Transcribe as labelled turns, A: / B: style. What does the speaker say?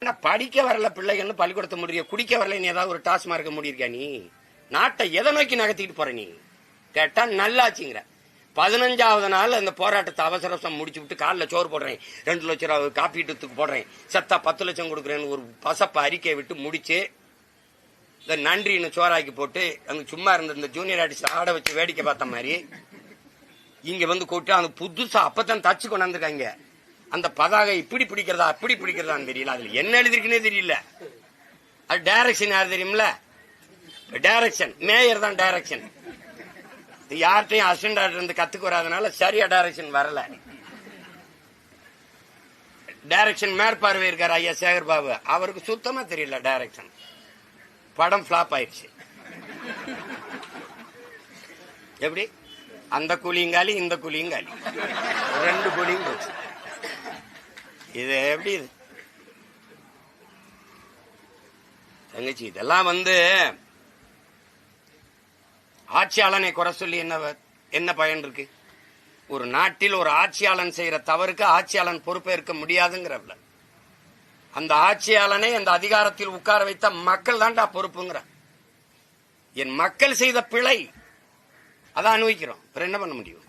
A: படிக்க வரல பிள்ளைகள்னு பள்ளிக்கூடத்தை முடிய, குடிக்க வரல நீ ஏதாவது ஒரு டாஸ்மார்க்க முடியிருக்கா? நீ நாட்டை எதை நோக்கி நகர்த்திட்டு போற? நீ கேட்டா நல்லாச்சுங்கிற. 15வது நாள் அந்த போராட்டத்தை அவசரம் முடிச்சு விட்டு காலில் சோறு போடுறேன், 2 லட்சம் ரூபாய் காப்பீட்டுக்கு போடுறேன், செத்தா 10 லட்சம் கொடுக்குறேன்னு ஒரு பசப்ப அறிக்கையை விட்டு முடிச்சு இந்த நன்றின்னு சோறாக்கி போட்டு அங்க சும்மா இருந்த இந்த ஜூனியர் ஆர்டிஸ்ட் ஆட வச்சு வேடிக்கை பார்த்த மாதிரி இங்க வந்து கொட்டு அந்த புதுசா அப்பதான் தச்சு கொண்டாந்துருக்காங்க. அந்த பதாகை இப்படி பிடிக்கிறதா அப்படி பிடிக்கிறதான்னு தெரியல, அதுல என்ன எழுதிருக்குன்னே தெரியல. அது டைரக்ஷன் யார் தெரியுமில? டைரக்ஷன் மேயர் தான் டைரக்ஷன். யார்கிட்டையும் அசிஸ்டன்ட் டைரக்டர் இருந்து கத்துக்கு வராதனால சரியா டைரக்ஷன் வரல. டைரக்ஷன் மேற்பார்வை இருக்காரு ஐயா சேகர் பாபு, அவருக்கு சுத்தமா தெரியல டைரக்ஷன். படம் பிளாப் ஆயிடுச்சு. எப்படி அந்த கூலிங்காலி இந்த கூலிங்காலி 2 கூலியும் போச்சு. இது எப்படி இது தங்கச்சி? இதெல்லாம் ஆட்சியாளனை குறை சொல்லி என்ன பயன் இருக்கு? ஒரு நாட்டில் ஒரு ஆட்சியாளன் செய்யற தவறுக்கு ஆட்சியாளன் பொறுப்பேற்க முடியாதுங்கிறவள, அந்த ஆட்சியாளனை அந்த அதிகாரத்தில் உட்கார வைத்த மக்கள் தான்டா பொறுப்புங்கிற. என் மக்கள் செய்த பிழை அதை அனுபவிக்கிறோம், என்ன பண்ண முடியும்?